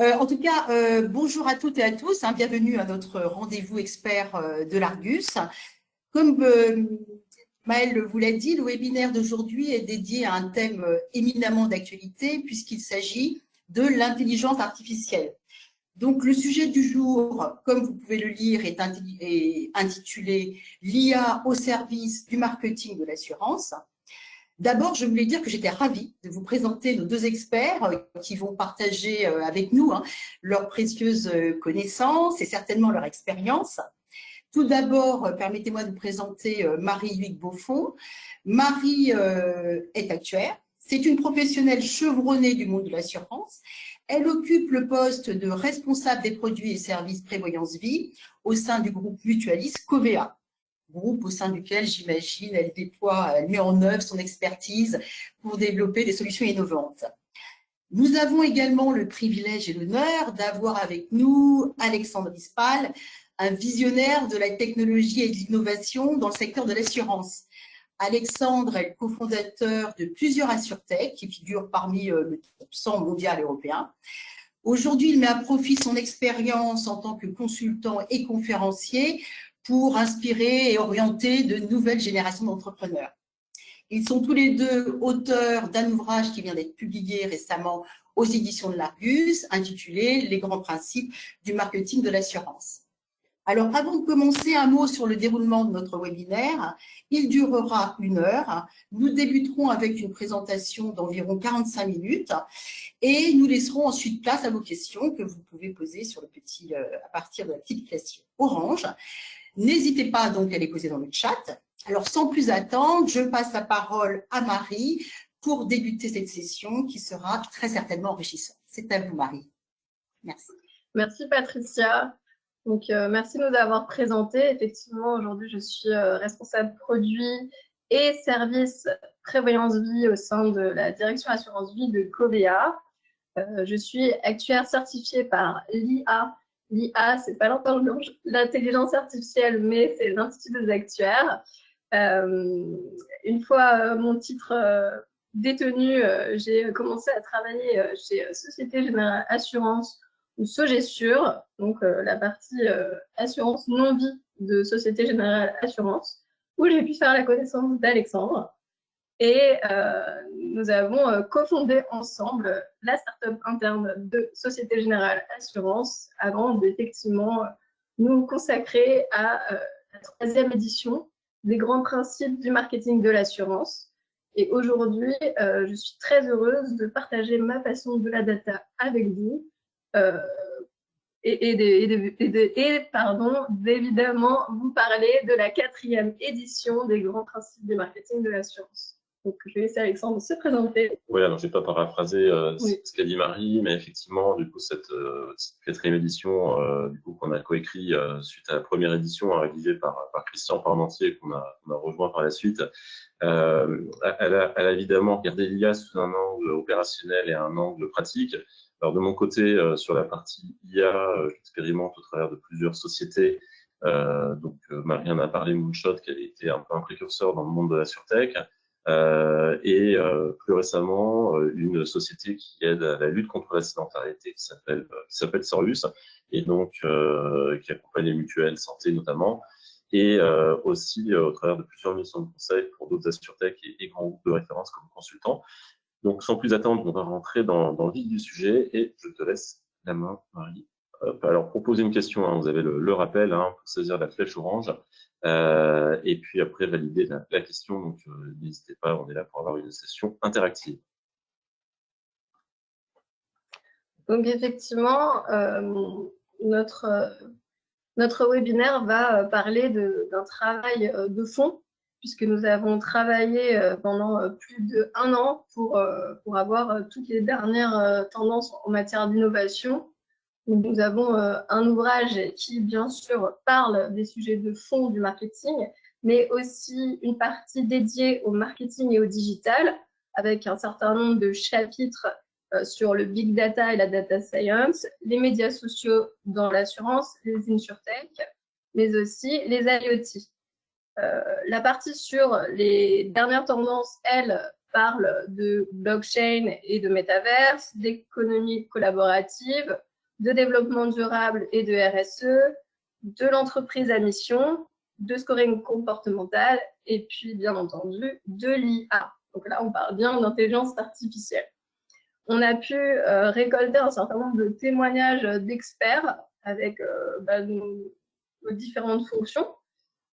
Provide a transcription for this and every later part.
En tout cas, bonjour à toutes et à tous, hein, bienvenue à notre rendez-vous expert de l'Argus. Comme Maëlle vous l'a dit, le webinaire d'aujourd'hui est dédié à un thème éminemment d'actualité puisqu'il s'agit de l'intelligence artificielle. Donc, le sujet du jour, comme vous pouvez le lire, est intitulé « L'IA au service du marketing de l'assurance ». D'abord, je voulais dire que j'étais ravie de vous présenter nos deux experts qui vont partager avec nous leurs précieuses connaissances et certainement leur expérience. Tout d'abord, permettez-moi de vous présenter Marie-Hugues Beaufond. Marie est actuaire. C'est une professionnelle chevronnée du monde de l'assurance. Elle occupe le poste de responsable des produits et services prévoyance vie au sein du groupe mutualiste Covea, groupe au sein duquel, j'imagine, elle met en œuvre son expertise pour développer des solutions innovantes. Nous avons également le privilège et l'honneur d'avoir avec nous Alexandre Rispal, un visionnaire de la technologie et de l'innovation dans le secteur de l'assurance. Alexandre est le cofondateur de plusieurs AssurTech qui figurent parmi le top 100 mondial européen. Aujourd'hui, il met à profit son expérience en tant que consultant et conférencier pour inspirer et orienter de nouvelles générations d'entrepreneurs. Ils sont tous les deux auteurs d'un ouvrage qui vient d'être publié récemment aux éditions de l'Argus, intitulé « Les grands principes du marketing de l'assurance ». Alors, avant de commencer, un mot sur le déroulement de notre webinaire. Il durera 1 heure. Nous débuterons avec une présentation d'environ 45 minutes et nous laisserons ensuite place à vos questions que vous pouvez poser sur à partir de la petite flèche orange. N'hésitez pas donc à les poser dans le chat. Alors, sans plus attendre, je passe la parole à Marie pour débuter cette session qui sera très certainement enrichissante. C'est à vous, Marie. Merci. Merci, Patricia. Donc, merci de nous avoir présenté. Effectivement, aujourd'hui, je suis responsable produit et service prévoyance vie au sein de la direction assurance vie de Covea. Je suis actuaire certifiée par l'IA. L'IA, c'est pas l'intelligence artificielle, mais c'est l'Institut des actuaires. Une fois mon titre détenu, j'ai commencé à travailler chez Société Générale Assurance ou Sogessure, donc la partie assurance non-vie de Société Générale Assurance, où j'ai pu faire la connaissance d'Alexandre. Et nous avons cofondé ensemble la start-up interne de Société Générale Assurance avant d'effectivement nous consacrer à la 3e édition des grands principes du marketing de l'assurance. Et aujourd'hui, je suis très heureuse de partager ma passion de la data avec vous d'évidemment vous parler de la 4e édition des grands principes du marketing de l'assurance. Donc, je vais laisser Alexandre se présenter. Oui, alors je ne vais pas paraphraser ce qu'a dit Marie, mais effectivement, du coup, cette 4e édition qu'on a coécrit suite à la première édition réalisée par Christian Parmentier, qu'on a rejoint par la suite, elle a évidemment regardé l'IA sous un angle opérationnel et un angle pratique. Alors, de mon côté, sur la partie IA, j'expérimente au travers de plusieurs sociétés. Marie en a parlé, Moonshot, qui a été un peu un précurseur dans le monde de la SurTech. Et plus récemment, une société qui aide à la lutte contre la sédentarité qui s'appelle Sorus, et donc qui accompagne les mutuelles santé notamment, et aussi au travers de plusieurs missions de conseil pour d'autres AssurTech et grands groupes de référence comme consultants. Donc, sans plus attendre, on va rentrer dans le vif du sujet et je te laisse la main, Marie. Alors, proposer une question, vous avez le rappel pour saisir la flèche orange et puis après valider la question. Donc, n'hésitez pas, on est là pour avoir une session interactive. Donc, effectivement, notre webinaire va parler d'un travail de fond, puisque nous avons travaillé pendant plus d'1 an pour avoir toutes les dernières tendances en matière d'innovation. Nous avons un ouvrage qui, bien sûr, parle des sujets de fond du marketing, mais aussi une partie dédiée au marketing et au digital, avec un certain nombre de chapitres sur le big data et la data science, les médias sociaux dans l'assurance, les insurtech, mais aussi les IoT. La partie sur les dernières tendances, elle, parle de blockchain et de métaverse, d'économie collaborative, de développement durable et de RSE, de l'entreprise à mission, de scoring comportemental et puis, bien entendu, de l'IA. Donc là, on parle bien d'intelligence artificielle. On a pu récolter un certain nombre de témoignages d'experts avec nos différentes fonctions.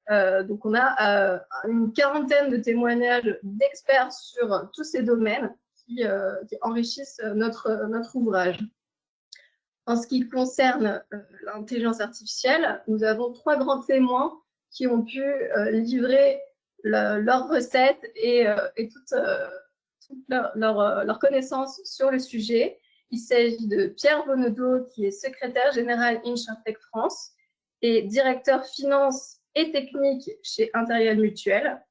Donc, on a une quarantaine de témoignages d'experts sur tous ces domaines qui enrichissent notre ouvrage. En ce qui concerne l'intelligence artificielle, nous avons 3 grands témoins qui ont pu livrer leurs recettes et toute leur connaissance sur le sujet. Il s'agit de Pierre Bonnedo, qui est secrétaire général InsurTech France et directeur finance et technique chez Intériel Mutuel.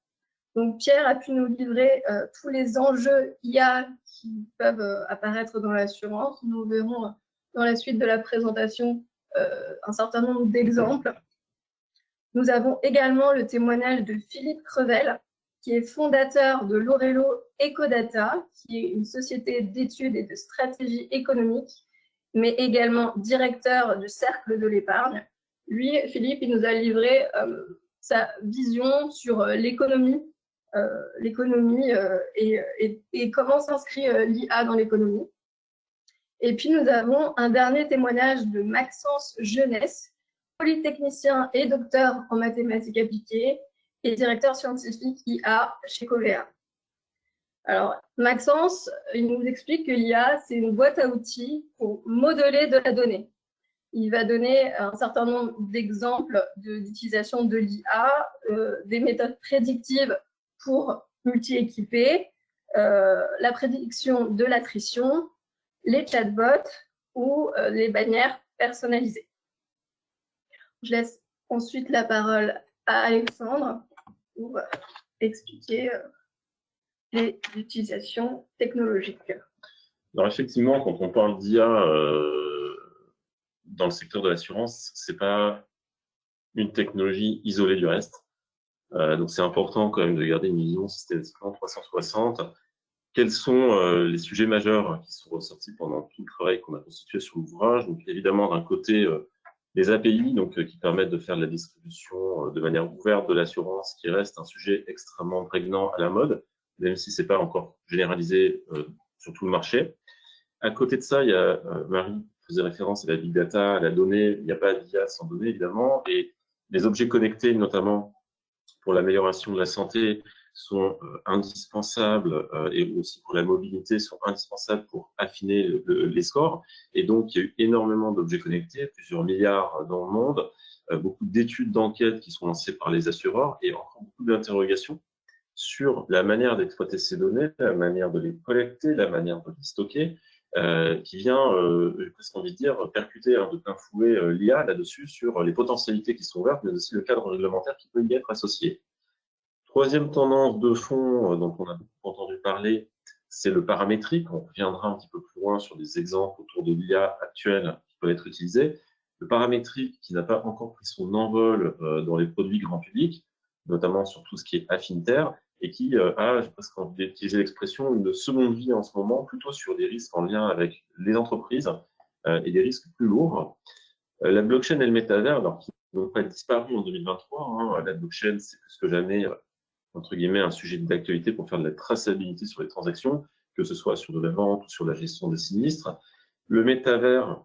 Donc, Pierre a pu nous livrer tous les enjeux IA qui peuvent apparaître dans l'assurance. Nous verrons dans la suite de la présentation un certain nombre d'exemples. Nous avons également le témoignage de Philippe Crevel, qui est fondateur de Lorello Ecodata, qui est une société d'études et de stratégie économique, mais également directeur du Cercle de l'épargne. Lui, Philippe, il nous a livré sa vision sur l'économie et comment s'inscrit l'IA dans l'économie. Et puis, nous avons un dernier témoignage de Maxence Jeunesse, polytechnicien et docteur en mathématiques appliquées et directeur scientifique IA chez Covea. Alors, Maxence, il nous explique que l'IA, c'est une boîte à outils pour modeler de la donnée. Il va donner un certain nombre d'exemples d'utilisation de l'IA, des méthodes prédictives pour multi-équiper, la prédiction de l'attrition, les chatbots ou les bannières personnalisées. Je laisse ensuite la parole à Alexandre pour expliquer les utilisations technologiques. Alors effectivement, quand on parle d'IA dans le secteur de l'assurance, c'est pas une technologie isolée du reste. Donc c'est important quand même de garder une vision systématiquement 360. Quels sont les sujets majeurs qui sont ressortis pendant tout le travail qu'on a constitué sur l'ouvrage? Donc évidemment, d'un côté, les API, donc qui permettent de faire de la distribution de manière ouverte de l'assurance, qui reste un sujet extrêmement prégnant à la mode, même si c'est pas encore généralisé sur tout le marché. À côté de ça, il y a Marie faisait référence à la big data, à la donnée. Il n'y a pas d'IA sans données, évidemment, et les objets connectés, notamment pour l'amélioration de la santé, sont indispensables et aussi pour la mobilité sont indispensables pour affiner les scores. Et donc, il y a eu énormément d'objets connectés, plusieurs milliards dans le monde, beaucoup d'études d'enquête qui sont lancées par les assureurs et encore beaucoup d'interrogations sur la manière d'exploiter ces données, la manière de les collecter, la manière de les stocker, qui vient, j'ai presque envie de dire, percuter de plein fouet l'IA là-dessus sur les potentialités qui sont ouvertes, mais aussi le cadre réglementaire qui peut y être associé. Troisième tendance de fond dont on a beaucoup entendu parler, c'est le paramétrique. On reviendra un petit peu plus loin sur des exemples autour de l'IA actuelle qui peuvent être utilisés. Le paramétrique qui n'a pas encore pris son envol dans les produits grand public, notamment sur tout ce qui est affinitaire, et qui a, j'ai presque envie d'utiliser l'expression, une seconde vie en ce moment, plutôt sur des risques en lien avec les entreprises et des risques plus lourds. La blockchain et le métavers, alors qui n'ont pas disparu en 2023, la blockchain, c'est plus que jamais entre guillemets, un sujet d'actualité pour faire de la traçabilité sur les transactions, que ce soit sur de la vente ou sur la gestion des sinistres. Le métavers,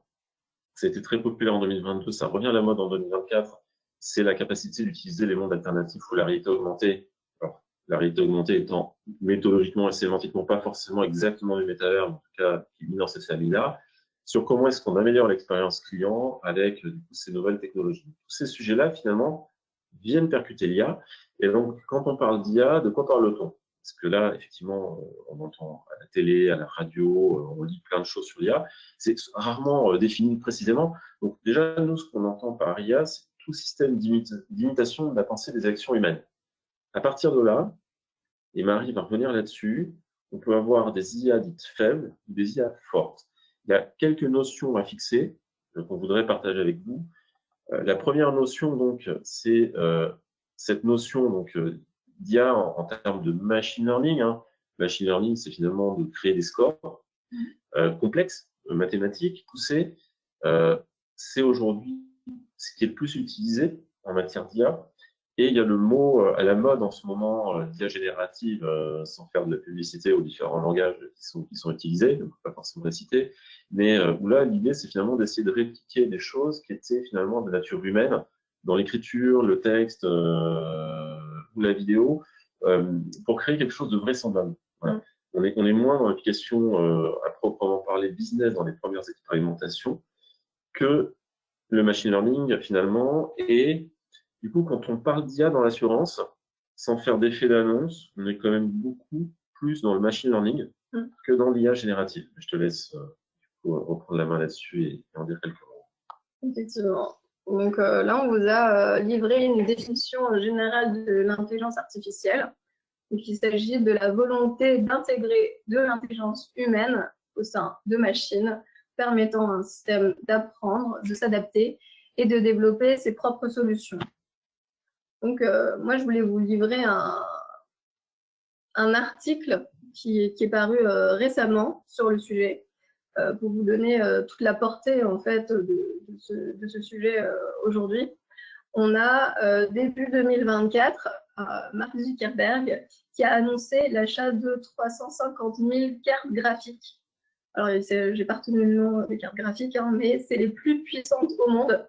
ça a été très populaire en 2022, ça revient à la mode en 2024, c'est la capacité d'utiliser les mondes alternatifs ou la réalité augmentée. Alors, la réalité augmentée étant méthodologiquement et sémantiquement pas forcément exactement du métavers, mais en tout cas qui vit dans cette famille-là, sur comment est-ce qu'on améliore l'expérience client avec du coup, ces nouvelles technologies. Tous ces sujets-là, finalement, viennent percuter l'IA. Et donc, quand on parle d'IA, de quoi parle-t-on? Parce que là, effectivement, on entend à la télé, à la radio, on lit plein de choses sur l'IA. C'est rarement défini précisément. Donc, déjà, nous, ce qu'on entend par IA, c'est tout système d'imitation de la pensée des actions humaines. À partir de là, et Marie va revenir là-dessus, on peut avoir des IA dites faibles ou des IA fortes. Il y a quelques notions à fixer qu'on voudrait partager avec vous. La première notion, donc, c'est cette notion donc d'IA en termes de machine learning. Machine learning, c'est finalement de créer des scores complexes, mathématiques, poussés, C'est aujourd'hui ce qui est le plus utilisé en matière d'IA. Et il y a le mot à la mode en ce moment, d'IA générative, sans faire de la publicité aux différents langages qui sont utilisés, donc pas forcément les citer, mais où là, l'idée, c'est finalement d'essayer de répliquer des choses qui étaient finalement de nature humaine, dans l'écriture, le texte ou la vidéo, pour créer quelque chose de vraisemblable. Voilà. On est moins dans l'application à proprement parler business dans les premières expérimentations que le machine learning finalement. Et du coup, quand on parle d'IA dans l'assurance, sans faire d'effet d'annonce, on est quand même beaucoup plus dans le machine learning que dans l'IA générative. Je te laisse reprendre la main là-dessus et en dire quelques mots. Effectivement. Donc là, on vous a livré une définition générale de l'intelligence artificielle. Donc, il s'agit de la volonté d'intégrer de l'intelligence humaine au sein de machines, permettant à un système d'apprendre, de s'adapter et de développer ses propres solutions. Donc, moi, je voulais vous livrer un article qui est paru récemment sur le sujet, pour vous donner toute la portée en fait de ce sujet aujourd'hui. On a début 2024 Mark Zuckerberg qui a annoncé l'achat de 350 000 cartes graphiques. Alors, j'ai pas retenu le nom des cartes graphiques, hein, mais c'est les plus puissantes au monde.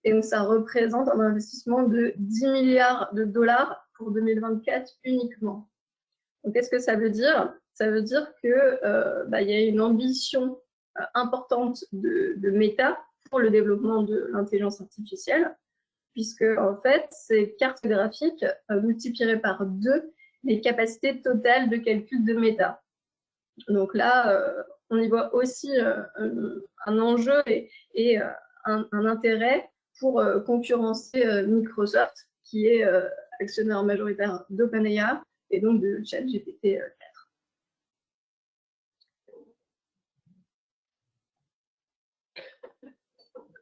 Et donc, ça représente un investissement de 10 milliards de dollars pour 2024 uniquement. Donc, qu'est-ce que ça veut dire? Ça veut dire qu'il y a une ambition importante de Meta pour le développement de l'intelligence artificielle, puisque en fait, ces cartes graphiques multiplieraient par 2 les capacités totales de calcul de Meta. Donc là, on y voit aussi un enjeu et un intérêt pour concurrencer Microsoft, qui est actionnaire majoritaire d'OpenAI et donc de ChatGPT 4.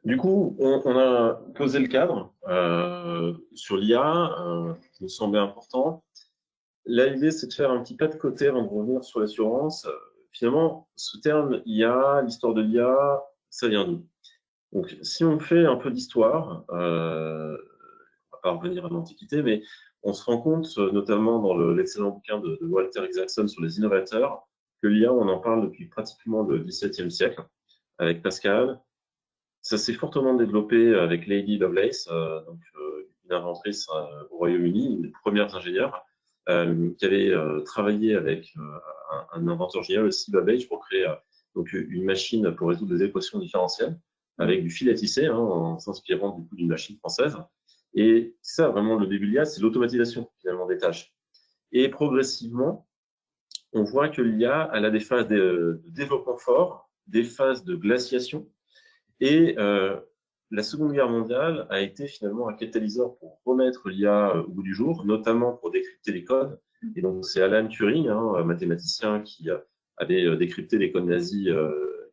Du coup, on a posé le cadre sur l'IA, qui nous semblait important. Là, l'idée, c'est de faire un petit pas de côté avant de revenir sur l'assurance. Finalement, ce terme IA, l'histoire de l'IA, ça vient d'où? Donc, si on fait un peu d'histoire, on ne va pas revenir à l'Antiquité, mais on se rend compte, notamment dans l'excellent bouquin de Walter Isaacson sur les innovateurs, que l'IA, on en parle depuis pratiquement le XVIIe siècle, avec Pascal. Ça s'est fortement développé avec Lady Lovelace, une inventrice au Royaume-Uni, une des premières ingénieures, qui avait travaillé avec un inventeur génial aussi, Babbage, pour créer donc une machine pour résoudre des équations différentielles avec du fil à tisser, en s'inspirant du coup d'une machine française. Et ça, vraiment, le début de l'IA, c'est l'automatisation finalement des tâches. Et progressivement, on voit que l'IA, elle a des phases de développement fort, des phases de glaciation. Et la Seconde Guerre mondiale a été finalement un catalyseur pour remettre l'IA au bout du jour, notamment pour décrypter les codes. Et donc, c'est Alan Turing, un mathématicien qui avait décrypté les codes nazis,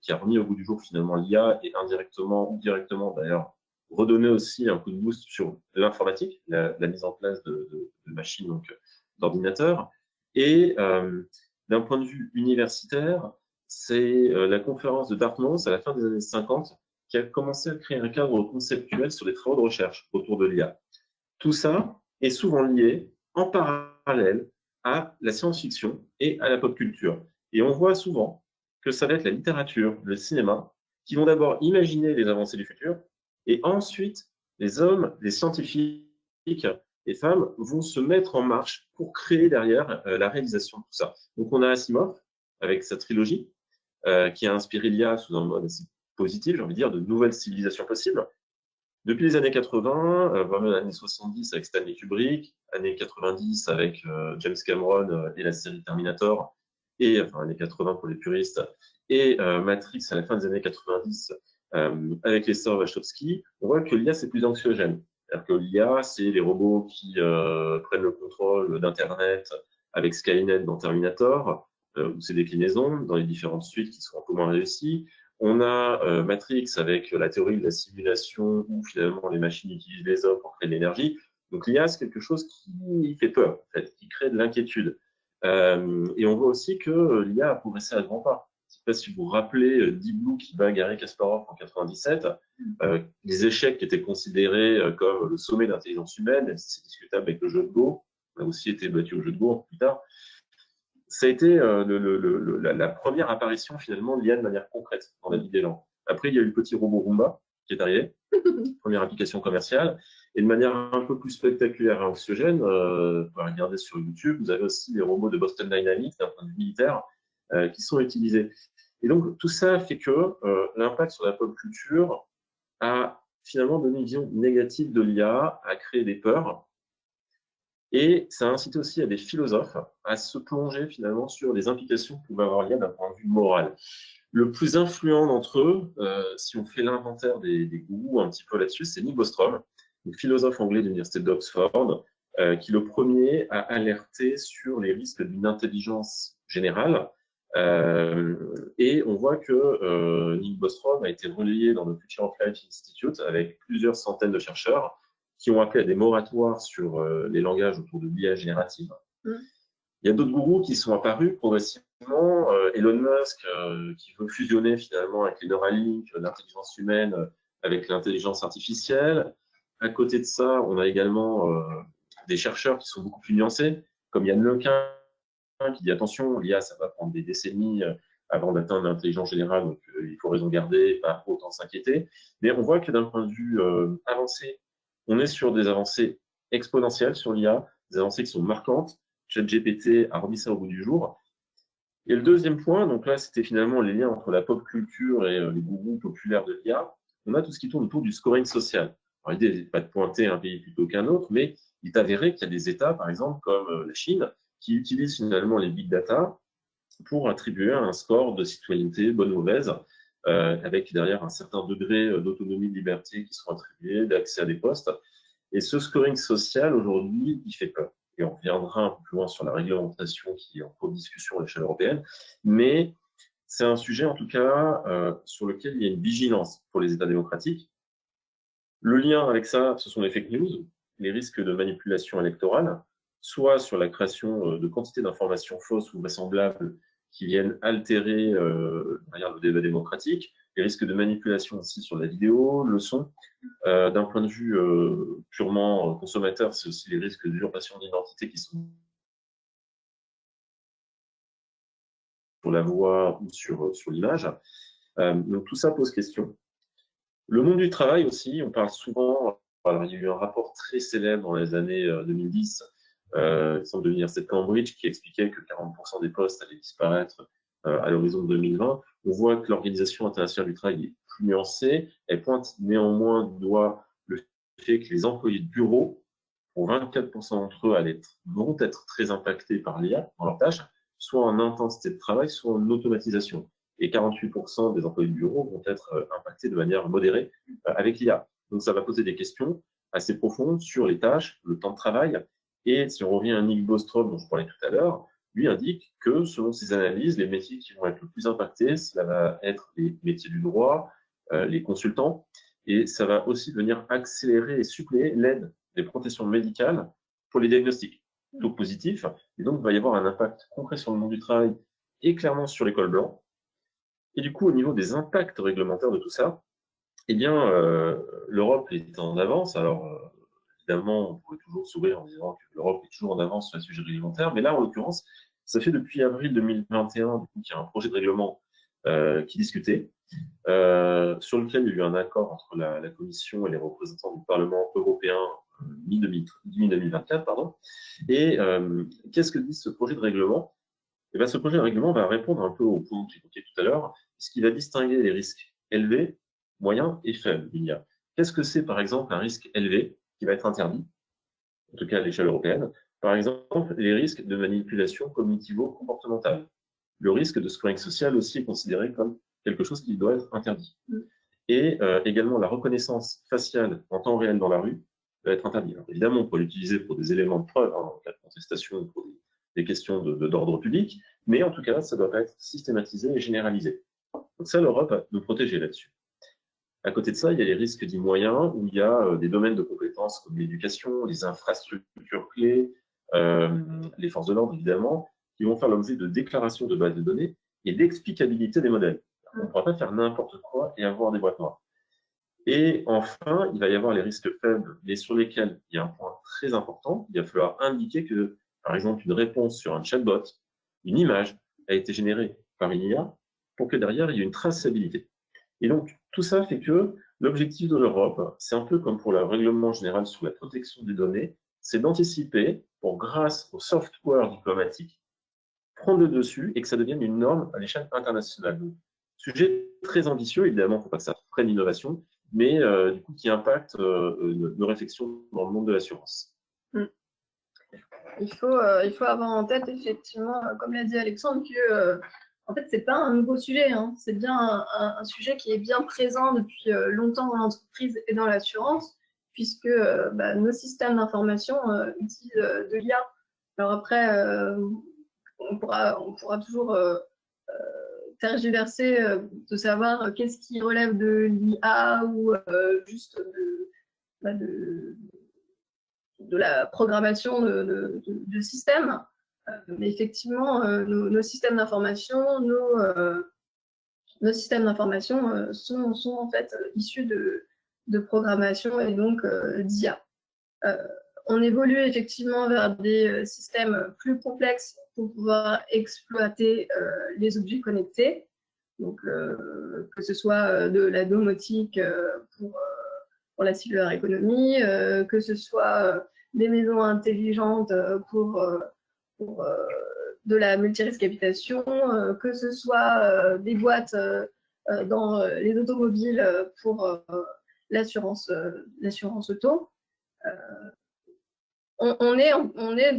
qui a remis au bout du jour finalement l'IA et indirectement ou directement d'ailleurs redonné aussi un coup de boost sur l'informatique, la mise en place de machines, donc d'ordinateurs. Et d'un point de vue universitaire, c'est la conférence de Dartmouth à la fin des années 50 qui a commencé à créer un cadre conceptuel sur les travaux de recherche autour de l'IA. Tout ça est souvent lié en parallèle à la science-fiction et à la pop culture. Et on voit souvent que ça va être la littérature, le cinéma, qui vont d'abord imaginer les avancées du futur, et ensuite, les hommes, les scientifiques, les femmes vont se mettre en marche pour créer derrière la réalisation de tout ça. Donc on a Asimov avec sa trilogie, qui a inspiré l'IA sous un mode assez positif, j'ai envie de dire, de nouvelles civilisations possibles. Depuis les années 80, vraiment les années 70 avec Stanley Kubrick, années 90 avec James Cameron et la série Terminator, et enfin années 80 pour les puristes, et Matrix à la fin des années 90 avec les sœurs Wachowski, on voit que l'IA c'est plus anxiogène. C'est-à-dire que l'IA, c'est les robots qui prennent le contrôle d'Internet avec Skynet dans Terminator, ou ses déclinaisons dans les différentes suites qui sont un peu moins réussies. On a Matrix avec la théorie de la simulation où finalement les machines utilisent les hommes pour créer de l'énergie. Donc l'IA, c'est quelque chose qui fait peur, en fait, qui crée de l'inquiétude. Et on voit aussi que l'IA a progressé à grands pas. sais pas si vous vous rappelez Deep Blue qui bat Garry Kasparov en 97, les échecs qui étaient considérés comme le sommet de l'intelligence humaine, même si c'est discutable avec le jeu de Go, on a aussi été battu au jeu de Go plus tard. Ça a été la première apparition finalement de l'IA de manière concrète dans la vie des gens. Après, il y a eu le petit robot Roomba qui est arrivé, première application commerciale, et de manière un peu plus spectaculaire et anxiogène, vous pouvez regarder sur YouTube, vous avez aussi les robots de Boston Dynamics, d'un point de vue militaire, qui sont utilisés. Et donc, tout ça fait que l'impact sur la pop culture a finalement donné une vision négative de l'IA, a créé des peurs, et ça a incité aussi à des philosophes à se plonger finalement sur les implications que pouvait avoir l'IA d'un point de vue moral. Le plus influent d'entre eux, si on fait l'inventaire des gourous un petit peu là-dessus, c'est Nick Bostrom, un philosophe anglais de l'université d'Oxford, qui le premier a alerté sur les risques d'une intelligence générale. Et on voit que Nick Bostrom a été relayé dans le Future of Life Institute avec plusieurs centaines de chercheurs qui ont appelé à des moratoires sur les langages autour de l'IA générative. Il y a d'autres gourous qui sont apparus progressivement. Elon Musk, qui veut fusionner finalement avec les Neuralink, l'intelligence humaine avec l'intelligence artificielle. À côté de ça, on a également des chercheurs qui sont beaucoup plus nuancés, comme Yann Lequin, qui dit attention, l'IA, ça va prendre des décennies avant d'atteindre l'intelligence générale, donc il faut raison garder, pas autant s'inquiéter. Mais on voit que d'un point de vue avancé, on est sur des avancées exponentielles sur l'IA, des avancées qui sont marquantes. ChatGPT a remis ça au bout du jour. Et le deuxième point, donc là, c'était finalement les liens entre la pop culture et les gourous populaires de l'IA. On a tout ce qui tourne autour du scoring social. Alors, l'idée n'est pas de pointer un pays plutôt qu'un autre, mais il est avéré qu'il y a des États, par exemple, comme la Chine, qui utilisent finalement les big data pour attribuer un score de citoyenneté, bonne ou mauvaise, avec derrière un certain degré d'autonomie, de liberté qui sont attribués, d'accès à des postes. Et ce scoring social, aujourd'hui, il fait peur. Et on reviendra un peu plus loin sur la réglementation qui est en cours de discussion à l'échelle européenne. Mais c'est un sujet, en tout cas, sur lequel il y a une vigilance pour les États démocratiques. Le lien avec ça, ce sont les fake news, les risques de manipulation électorale, soit sur la création de quantité d'informations fausses ou vraisemblables qui viennent altérer le débat démocratique, les risques de manipulation aussi sur la vidéo, le son. D'un point de vue purement consommateur, c'est aussi les risques d'usurpation d'identité qui sont sur la voix ou sur l'image. Donc tout ça pose question. Le monde du travail aussi, on parle souvent, alors, il y a eu un rapport très célèbre dans les années 2010, il semble de l'université de Cambridge, qui expliquait que 40% des postes allaient disparaître à l'horizon de 2020. On voit que l'Organisation internationale du travail est plus nuancée. Elle pointe néanmoins du doigt le fait que les employés de bureau, pour 24% d'entre eux, vont être très impactés par l'IA dans leurs tâches, soit en intensité de travail, soit en automatisation. Et 48% des employés de bureau vont être impactés de manière modérée avec l'IA. Donc ça va poser des questions assez profondes sur les tâches, le temps de travail. Et si on revient à Nick Bostrom, dont je parlais tout à l'heure, lui indique que, selon ses analyses, les métiers qui vont être le plus impactés, cela va être les métiers du droit, les consultants, et ça va aussi venir accélérer et suppléer l'aide des protections médicales pour les diagnostics plutôt positifs. Et donc, il va y avoir un impact concret sur le monde du travail et clairement sur l'école blanc. Et du coup, au niveau des impacts réglementaires de tout ça, eh bien, l'Europe est en avance. Alors, évidemment, on pourrait toujours sourire en disant que l'Europe est toujours en avance sur les sujets réglementaires, mais là, en l'occurrence, ça fait depuis avril 2021 qu'il y a un projet de règlement qui discutait, sur lequel il y a eu un accord entre la Commission et les représentants du Parlement européen mi-2024, pardon. Et qu'est-ce que dit ce projet de règlement? Eh bien, ce projet de règlement va répondre un peu au point que j'évoquais tout à l'heure, puisqu'il va distinguer les risques élevés, moyens et faibles d'IA. Qu'est-ce que c'est, par exemple, un risque élevé qui va être interdit, en tout cas à l'échelle européenne? Par exemple, les risques de manipulation cognitivo-comportementale. Le risque de scoring social aussi est considéré comme quelque chose qui doit être interdit. Et également, la reconnaissance faciale en temps réel dans la rue doit être interdite. Alors, évidemment, on peut l'utiliser pour des éléments de preuve, en cas de contestation, pour des questions d'ordre public, mais en tout cas, ça doit être systématisé et généralisé. Donc ça, l'Europe va nous protéger là-dessus. À côté de ça, il y a les risques dits moyens, où il y a des domaines de compétences comme l'éducation, les infrastructures clés, les forces de l'ordre, évidemment, qui vont faire l'objet de déclarations de bases de données, et d'explicabilité des modèles. On ne pourra pas faire n'importe quoi et avoir des boîtes noires. Et enfin, il va y avoir les risques faibles, mais sur lesquels il y a un point très important. Il va falloir indiquer que, par exemple, une réponse sur un chatbot, une image, a été générée par une IA pour que derrière, il y ait une traçabilité. Et donc, tout ça fait que l'objectif de l'Europe, c'est un peu comme pour le règlement général sur la protection des données, c'est d'anticiper pour, grâce au software diplomatique, prendre le dessus et que ça devienne une norme à l'échelle internationale. Sujet très ambitieux, évidemment, il ne faut pas que ça freine l'innovation, mais du coup qui impacte nos réflexions dans le monde de l'assurance. Il faut avoir en tête, effectivement, comme l'a dit Alexandre, que en fait, ce n'est pas un nouveau sujet, hein. C'est bien un sujet qui est bien présent depuis longtemps dans l'entreprise et dans l'assurance, puisque nos systèmes d'information utilisent de l'IA. Alors après, on pourra toujours tergiverser de savoir qu'est-ce qui relève de l'IA ou juste de la programmation de systèmes. Mais effectivement, nos systèmes d'information, nos systèmes d'information sont en fait issus de programmation et donc d'IA. On évolue effectivement vers des systèmes plus complexes pour pouvoir exploiter les objets connectés. Donc, que ce soit de la domotique pour la circulaire économie, que ce soit des maisons intelligentes pour de la multirisque habitation, que ce soit des boîtes dans les automobiles pour l'assurance auto. On est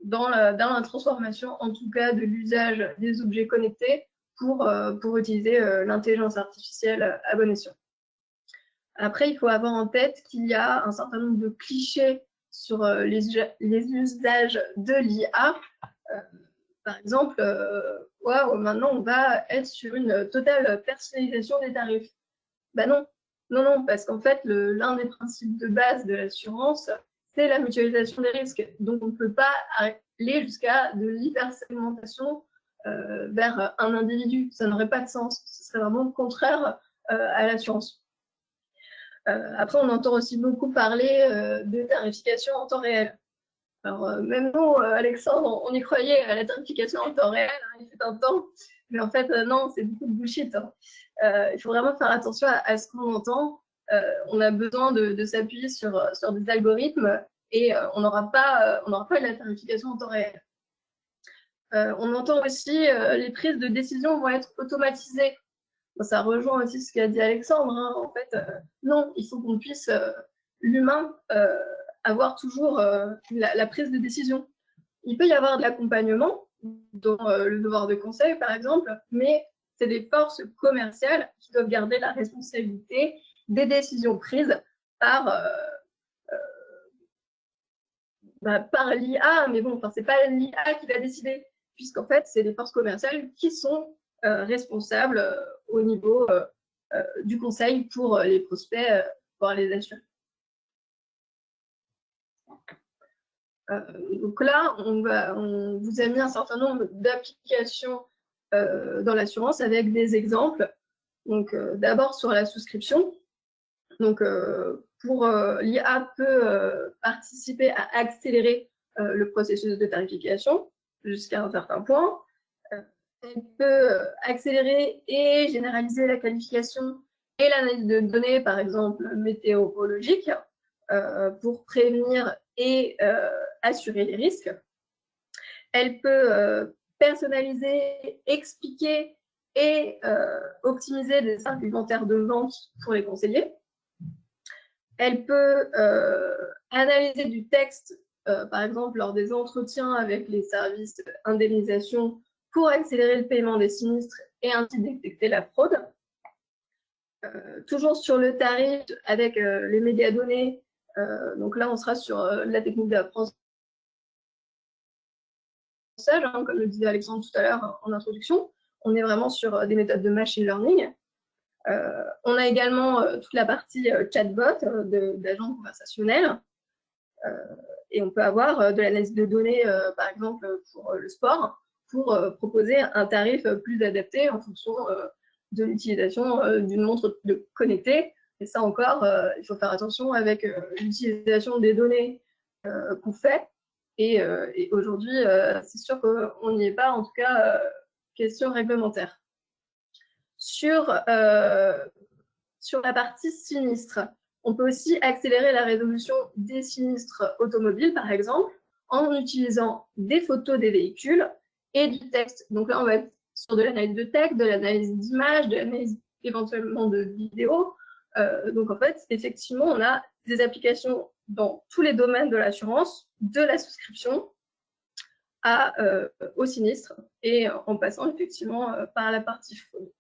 dans la transformation, en tout cas, de l'usage des objets connectés pour utiliser l'intelligence artificielle à bon escient. Après, il faut avoir en tête qu'il y a un certain nombre de clichés sur les usages de l'IA. Par exemple, maintenant, on va être sur une totale personnalisation des tarifs. Ben non, parce qu'en fait, l'un des principes de base de l'assurance, c'est la mutualisation des risques. Donc, on ne peut pas aller jusqu'à de l'hypersegmentation vers un individu. Ça n'aurait pas de sens. Ce serait vraiment contraire à l'assurance. Après, on entend aussi beaucoup parler de tarification en temps réel. Alors, même nous, Alexandre, on y croyait à la tarification en temps réel, hein, il fait un temps, mais en fait, non, c'est beaucoup de bullshit. Hein. Il faut vraiment faire attention à ce qu'on entend. On a besoin de s'appuyer sur des algorithmes et on n'aura pas de la tarification en temps réel. On entend aussi les prises de décision vont être automatisées. Ça rejoint aussi ce qu'a dit Alexandre. Hein. En fait, non, il faut qu'on puisse, l'humain, avoir toujours la prise de décision. Il peut y avoir de l'accompagnement, dont le devoir de conseil, par exemple, mais c'est des forces commerciales qui doivent garder la responsabilité des décisions prises par l'IA, mais bon, c'est pas l'IA qui va décider, puisqu'en fait, c'est les forces commerciales qui sont responsables au niveau du conseil pour les prospects, voire les assurés. Donc là, on vous a mis un certain nombre d'applications dans l'assurance avec des exemples. Donc, d'abord sur la souscription. Donc, l'IA peut participer à accélérer le processus de tarification jusqu'à un certain point. Elle peut accélérer et généraliser la qualification et l'analyse de données, par exemple météorologiques, pour prévenir et assurer les risques. Elle peut personnaliser, expliquer et optimiser des argumentaires de vente pour les conseillers. Elle peut analyser du texte, par exemple lors des entretiens avec les services d'indemnisation pour accélérer le paiement des sinistres et ainsi détecter la fraude. Toujours sur le tarif avec les mégadonnées, donc là on sera sur la technique d'apprentissage, hein, comme le disait Alexandre tout à l'heure en introduction. On est vraiment sur des méthodes de machine learning. On a également toute la partie chatbot d'agents conversationnels. Et on peut avoir de l'analyse de données, par exemple, pour le sport, pour proposer un tarif plus adapté en fonction de l'utilisation d'une montre connectée. Et ça encore, il faut faire attention avec l'utilisation des données qu'on fait. Et aujourd'hui, c'est sûr qu'on n'y est pas, en tout cas, question réglementaire. Sur la partie sinistre, on peut aussi accélérer la résolution des sinistres automobiles, par exemple, en utilisant des photos des véhicules et du texte. Donc là, on va être sur de l'analyse de texte, de l'analyse d'images, de l'analyse éventuellement de vidéos. Donc en fait, effectivement, on a des applications dans tous les domaines de l'assurance, de la souscription au sinistre, et en passant effectivement par la partie fraude.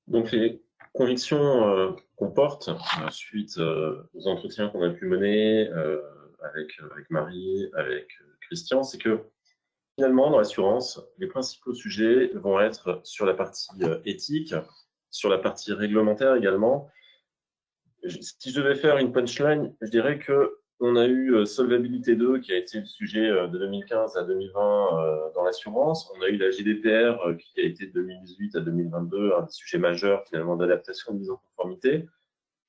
Donc les convictions qu'on porte suite aux entretiens qu'on a pu mener avec Marie, avec Christian, c'est que finalement, dans l'assurance, les principaux sujets vont être sur la partie éthique, sur la partie réglementaire également. Si je devais faire une punchline, je dirais qu'on a eu Solvabilité 2, qui a été le sujet de 2015 à 2020 dans l'assurance. On a eu la GDPR, qui a été de 2018 à 2022, un des sujets majeurs finalement d'adaptation et de mise en conformité.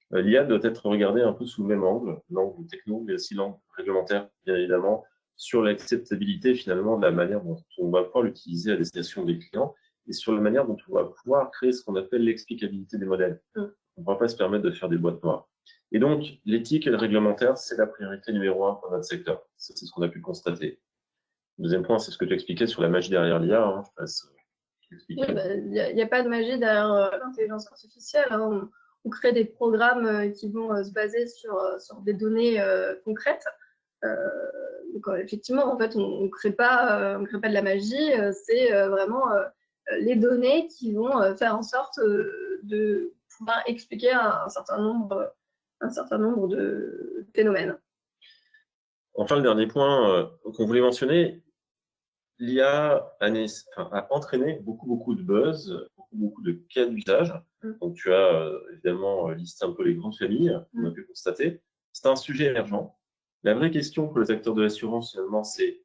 L'IA doit être regardée un peu sous le même angle, l'angle techno, mais aussi l'angle réglementaire, bien évidemment, sur l'acceptabilité finalement de la manière dont on va pouvoir l'utiliser à destination des clients et sur la manière dont on va pouvoir créer ce qu'on appelle l'explicabilité des modèles. On ne va pas se permettre de faire des boîtes noires. Et donc, l'éthique et le réglementaire, c'est la priorité numéro 1 pour notre secteur. C'est ce qu'on a pu constater. Le deuxième point, c'est ce que tu expliquais sur la magie derrière l'IA. Hein. Je passe, il n'y a pas de magie derrière l'intelligence artificielle. Hein. On crée des programmes qui vont se baser sur des données concrètes. Donc, effectivement, en fait, on ne crée pas de la magie. C'est vraiment les données qui vont faire en sorte de pouvoir expliquer un certain nombre de phénomènes. Enfin, le dernier point qu'on voulait mentionner, l'IA a entraîné beaucoup de buzz, beaucoup de cas d'usage. Donc, tu as évidemment listé un peu les grandes familles qu'on a pu constater. C'est un sujet émergent. La vraie question pour les acteurs de l'assurance, finalement, c'est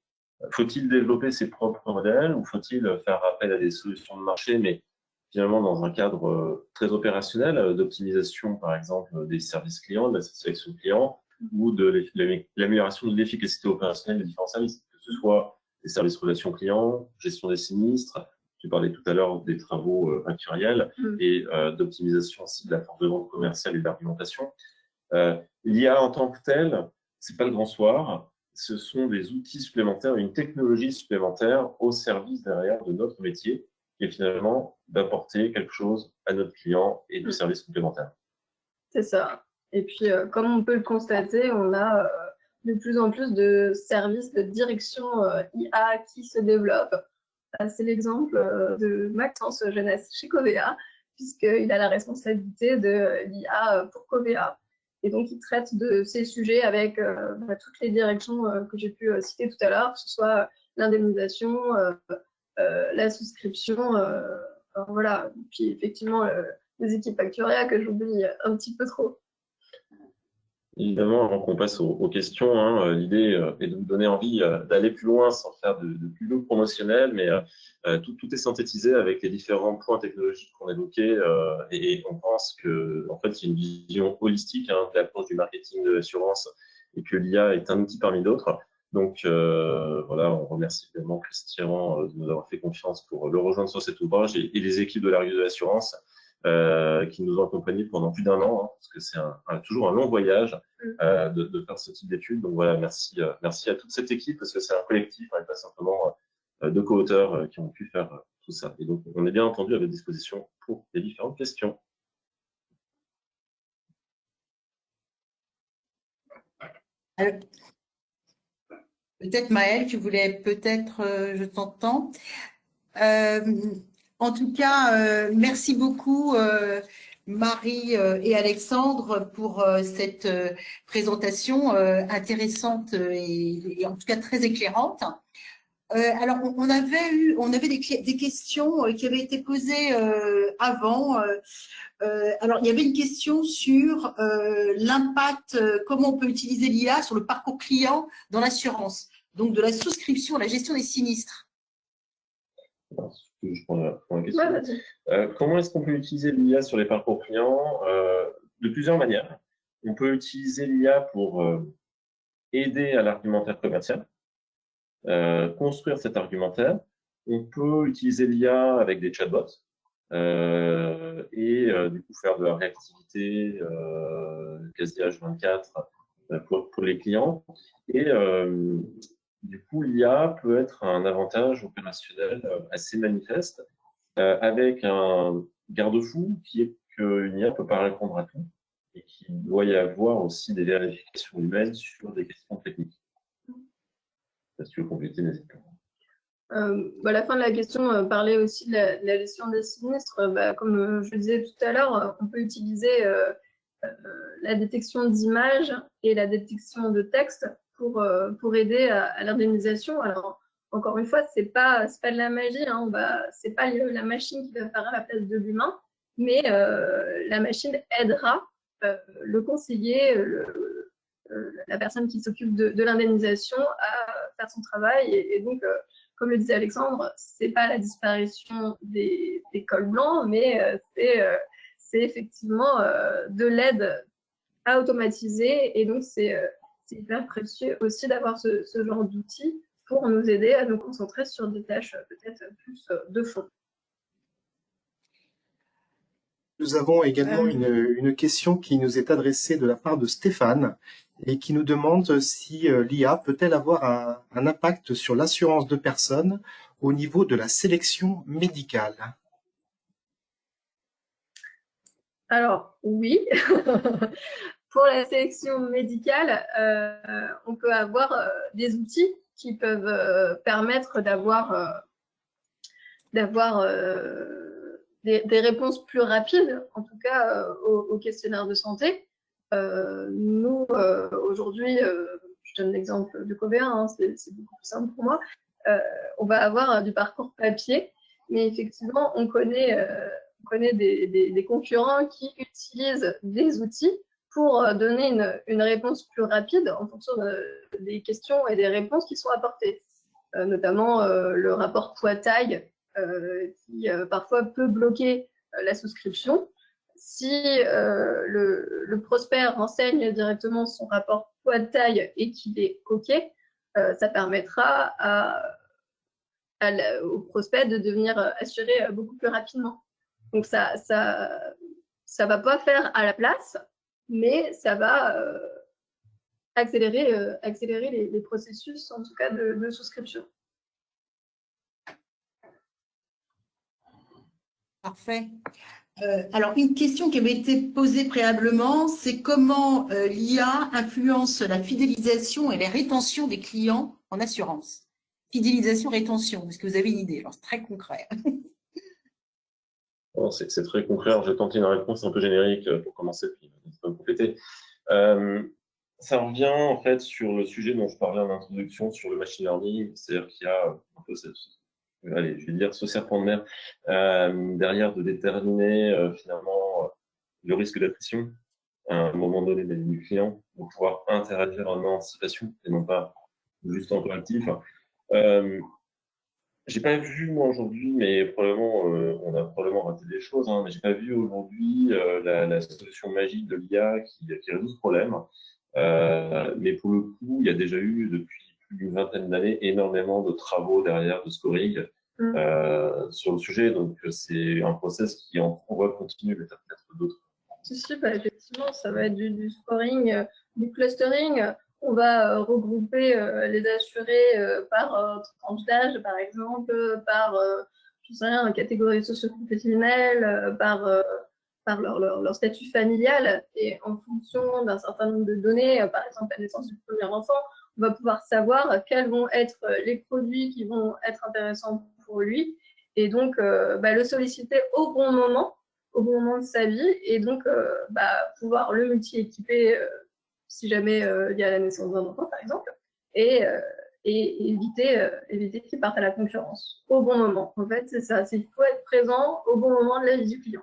faut-il développer ses propres modèles ou faut-il faire appel à des solutions de marché, mais finalement dans un cadre très opérationnel, d'optimisation, par exemple, des services clients, de la satisfaction client ou de l'amélioration de l'efficacité opérationnelle des différents services, que ce soit les services relations clients, gestion des sinistres. Tu parlais tout à l'heure des travaux actuariels et d'optimisation aussi de la force de vente commerciale et d'argumentation. L'IA en tant que telle, c'est pas le grand soir. Ce sont des outils supplémentaires, une technologie supplémentaire au service derrière de notre métier, qui est finalement d'apporter quelque chose à notre client et de services complémentaires. C'est ça. Et puis, comme on peut le constater, on a de plus en plus de services de direction IA qui se développent. C'est l'exemple de Maxence Jeunesse chez Covea, puisqu'il a la responsabilité de l'IA pour Covea. Et donc, il traite de ces sujets avec toutes les directions que j'ai pu citer tout à l'heure, que ce soit l'indemnisation, la souscription, voilà. Puis, effectivement, les équipes actuariales que j'oublie un petit peu trop. Évidemment, avant qu'on passe aux questions, hein, l'idée est de vous donner envie d'aller plus loin sans faire de pub promotionnel, mais tout est synthétisé avec les différents points technologiques qu'on a évoqués et on pense qu'en fait, il y a une vision holistique de l'approche du marketing de l'assurance et que l'IA est un outil parmi d'autres. Donc voilà, on remercie évidemment Christian de nous avoir fait confiance pour le rejoindre sur cet ouvrage et les équipes de l'Argus de l'assurance. Qui nous ont accompagnés pendant plus d'1 an, parce que c'est toujours un long voyage de faire ce type d'études. Donc voilà, merci à toute cette équipe, parce que c'est un collectif, et pas simplement de co-auteurs qui ont pu faire tout ça. Et donc, on est bien entendu à votre disposition pour les différentes questions. Peut-être Maëlle, tu voulais je t'entends. En tout cas, merci beaucoup Marie et Alexandre pour cette présentation intéressante et en tout cas très éclairante. Alors, on avait des questions qui avaient été posées avant. Alors, il y avait une question sur l'impact, comment on peut utiliser l'IA sur le parcours client dans l'assurance. donc de la souscription, la gestion des sinistres. Je prends la question. Ouais, vas-y. Comment est-ce qu'on peut utiliser l'IA sur les parcours clients? De plusieurs manières. On peut utiliser l'IA pour aider à l'argumentaire commercial, construire cet argumentaire. On peut utiliser l'IA avec des chatbots et du coup faire de la réactivité quasi H24 pour les clients. Et du coup, l'IA peut être un avantage opérationnel assez manifeste avec un garde-fou qui est qu'une IA ne peut pas répondre à tout et qu'il doit y avoir aussi des vérifications humaines sur des questions techniques. Si tu veux compléter, n'hésite pas. La fin de la question parlait aussi de la gestion des sinistres. Comme je le disais tout à l'heure, on peut utiliser la détection d'images et la détection de texte pour aider à l'indemnisation. Alors, encore une fois, c'est pas de la magie, hein, c'est pas la machine qui va faire à la place de l'humain, mais la machine aidera le conseiller, la personne qui s'occupe de l'indemnisation à faire son travail. Et donc, comme le disait Alexandre, c'est pas la disparition des cols blancs, mais c'est effectivement de l'aide à automatiser. Et donc, c'est hyper précieux aussi d'avoir ce genre d'outils pour nous aider à nous concentrer sur des tâches peut-être plus de fond. Nous avons également une question qui nous est adressée de la part de Stéphane et qui nous demande si l'IA peut-elle avoir un impact sur l'assurance de personnes au niveau de la sélection médicale. Alors, oui. Pour la sélection médicale, on peut avoir des outils qui peuvent permettre d'avoir des réponses plus rapides, en tout cas aux questionnaires de santé. Nous, aujourd'hui, je donne l'exemple de Covea, hein, c'est beaucoup plus simple pour moi, on va avoir du parcours papier, mais effectivement, on connaît des concurrents qui utilisent des outils pour donner une réponse plus rapide en fonction des questions et des réponses qui sont apportées. Notamment le rapport poids-taille qui parfois peut bloquer la souscription. Si le prospect renseigne directement son rapport poids-taille et qu'il est OK, ça permettra au prospect de devenir assuré beaucoup plus rapidement. Donc ça va pas faire à la place, mais ça va accélérer les processus, en tout cas, de souscription. Parfait. Alors, une question qui avait été posée préalablement, c'est comment l'IA influence la fidélisation et la rétention des clients en assurance. Fidélisation, rétention, est-ce que vous avez une idée? Alors, c'est très concret. Bon, c'est très concret. Alors, je vais tenter une réponse un peu générique pour commencer, puis je vais compléter. Ça revient en fait sur le sujet dont je parlais en introduction sur le machine learning, c'est-à-dire qu'il y a un peu allez, je vais dire ce serpent de mer derrière de déterminer finalement le risque d'attrition à un moment donné du client pour pouvoir interagir en anticipation et non pas juste en correctif. J'ai pas vu moi aujourd'hui, mais probablement on a probablement raté des choses, hein, mais j'ai pas vu aujourd'hui la solution magique de l'IA qui résout ce problème. Mais pour le coup, il y a déjà eu depuis plus d'une vingtaine d'années énormément de travaux derrière de scoring sur le sujet. Donc c'est un process qui on va continuer, mais peut-être d'autres. Si, effectivement, ça va être du scoring, du clustering. On va regrouper les assurés par tranche d'âge, par exemple, par je sais rien, catégorie socio-professionnelle, par leur statut familial. Et en fonction d'un certain nombre de données, par exemple la naissance du premier enfant, on va pouvoir savoir quels vont être les produits qui vont être intéressants pour lui. Et donc, le solliciter au bon moment de sa vie, et donc pouvoir le multi-équiper si jamais il y a la naissance d'un enfant, par exemple, et éviter qu'il parte à la concurrence au bon moment. En fait, c'est ça, il faut être présent au bon moment de la vie du client.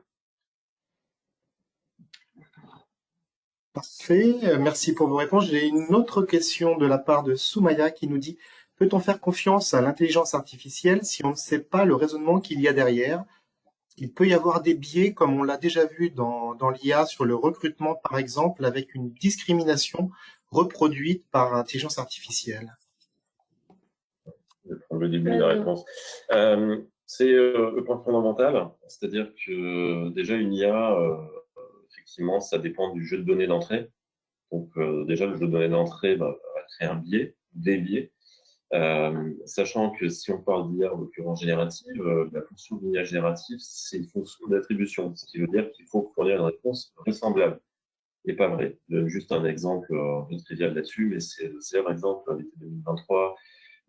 Parfait, merci pour vos réponses. J'ai une autre question de la part de Soumaya qui nous dit Peut-on faire confiance à l'intelligence artificielle si on ne sait pas le raisonnement qu'il y a derrière? Il peut y avoir des biais, comme on l'a déjà vu dans l'IA sur le recrutement, par exemple, avec une discrimination reproduite par l'intelligence artificielle. Je vais prendre le début de la réponse. C'est le point fondamental, c'est-à-dire que déjà une IA, effectivement, ça dépend du jeu de données d'entrée. Donc déjà, le jeu de données d'entrée va créer un biais, des biais. Sachant que si on parle d'IA en l'occurrence générative, la fonction d'une IA générative, c'est une fonction d'attribution, ce qui veut dire qu'il faut fournir une réponse vraisemblable et pas vraie. Je donne juste un exemple trivial là-dessus, mais c'est par exemple l'été 2023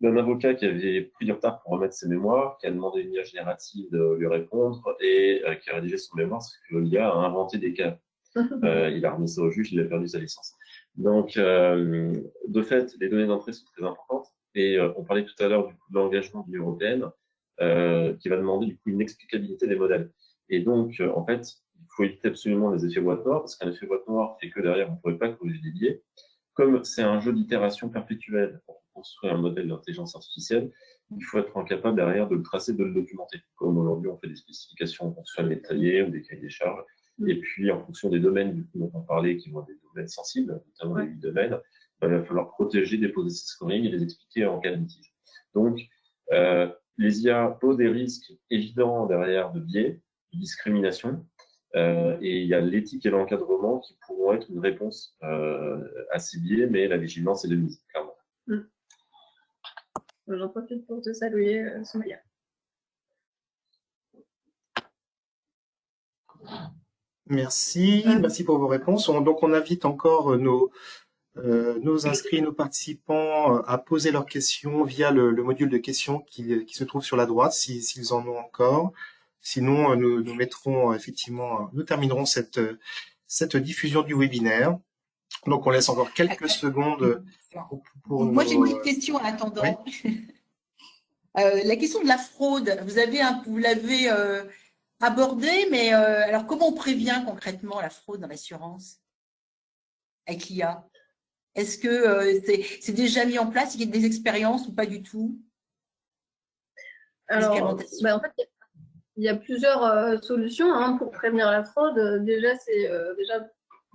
d'un avocat qui avait pris du retard pour remettre ses mémoires, qui a demandé à une IA générative de lui répondre et qui a rédigé son mémoire, parce que l'IA a inventé des cas. Il a remis ça au juge, il a perdu sa licence. Donc, de fait, les données d'entrée sont très importantes. Et on parlait tout à l'heure du coup de l'engagement de l'Union européenne, qui va demander du coup une explicabilité des modèles. Et donc, en fait, il faut éviter absolument les effets boîte noire, parce qu'un effet boîte noire fait que derrière, on ne pourrait pas corriger des biais. Comme c'est un jeu d'itération perpétuelle pour construire un modèle d'intelligence artificielle, il faut être capable derrière de le tracer, de le documenter. Comme aujourd'hui, on fait des spécifications fonctionnelles détaillées ou des cahiers des charges. Et puis, en fonction des domaines du coup, dont on parlait, qui vont être des domaines sensibles, notamment les 8 domaines, il va falloir protéger, déposer ces scoring et les expliquer en cas de litige. Donc, les IA posent des risques évidents derrière de biais, de discrimination, et il y a l'éthique et l'encadrement qui pourront être une réponse à ces biais, mais la vigilance est de mise, clairement. J'en profite pour te saluer, Soumaya. Merci, merci pour vos réponses. Donc, on invite encore nos inscrits, nos participants à poser leurs questions via le module de questions qui se trouve sur la droite, s'ils en ont encore. Sinon, nous mettrons effectivement, nous terminerons cette diffusion du webinaire. Donc, on laisse encore quelques secondes pour Moi, j'ai une petite question en attendant. Oui. La question de la fraude, vous l'avez abordée, mais alors comment on prévient concrètement la fraude dans l'assurance avec l'IA? Est-ce que c'est déjà mis en place? Il y a des expériences ou pas du tout? Alors, en fait, il y a plusieurs solutions pour prévenir la fraude. Déjà, c'est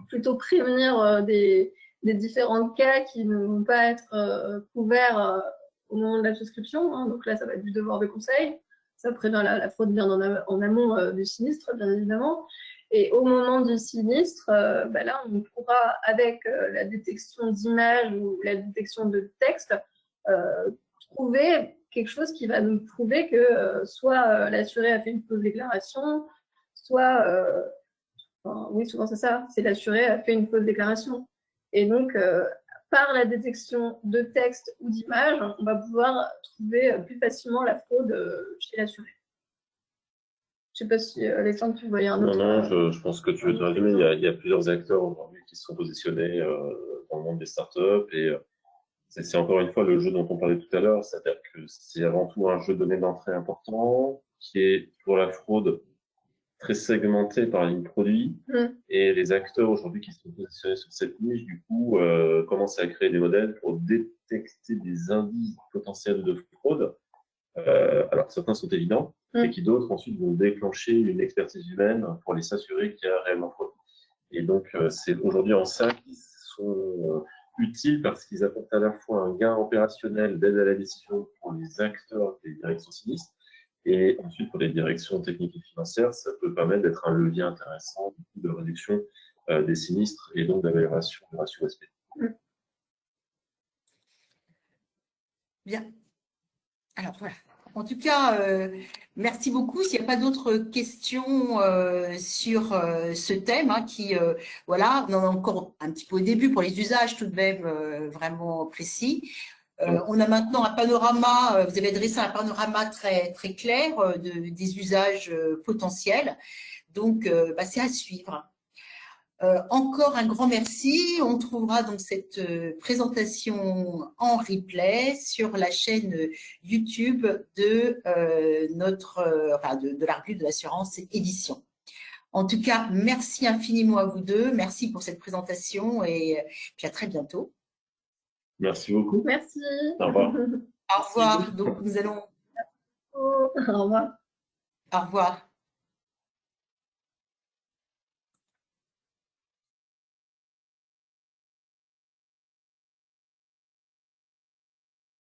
plutôt prévenir des différents cas qui ne vont pas être couverts au moment de la souscription. Donc là, ça va être du devoir de conseil. Ça prévient la fraude bien en amont du sinistre, bien évidemment. Et au moment du sinistre, là, on pourra, avec la détection d'images ou la détection de texte, trouver quelque chose qui va nous prouver que soit l'assuré a fait une fausse déclaration, soit, oui, souvent c'est ça, c'est l'assuré a fait une fausse déclaration. Et donc, par la détection de texte ou d'image, on va pouvoir trouver plus facilement la fraude chez l'assuré. Je ne sais pas si, Alexandre, tu voyais un autre… Non, je pense que tu veux te résumer. Il y a plusieurs acteurs aujourd'hui qui sont positionnés dans le monde des startups et c'est encore une fois le jeu dont on parlait tout à l'heure, c'est-à-dire que c'est avant tout un jeu de données d'entrée important qui est pour la fraude très segmenté par ligne produit et les acteurs aujourd'hui qui sont positionnés sur cette niche du coup commencent à créer des modèles pour détecter des indices potentiels de fraude. Alors certains sont évidents et qui d'autres ensuite vont déclencher une expertise humaine pour les s'assurer qu'il y a réellement fraude. Et donc c'est aujourd'hui en ça qu'ils sont utiles parce qu'ils apportent à la fois un gain opérationnel d'aide à la décision pour les acteurs des directions sinistres et ensuite pour les directions techniques et financières, ça peut permettre d'être un levier intéressant de réduction des sinistres et donc d'amélioration du ratio respect. Bien. Alors voilà. En tout cas, merci beaucoup. S'il n'y a pas d'autres questions sur ce thème, voilà, on en a encore un petit peu au début pour les usages tout de même vraiment précis. On a maintenant un panorama, vous avez dressé un panorama très, très clair des usages potentiels. Donc, c'est à suivre. Encore un grand merci. On trouvera donc cette présentation en replay sur la chaîne YouTube de de l'Argus de l'assurance édition. En tout cas, merci infiniment à vous deux. Merci pour cette présentation et puis à très bientôt. Merci beaucoup. Merci. Au revoir. Au revoir. Donc, nous allons. Au revoir. Au revoir.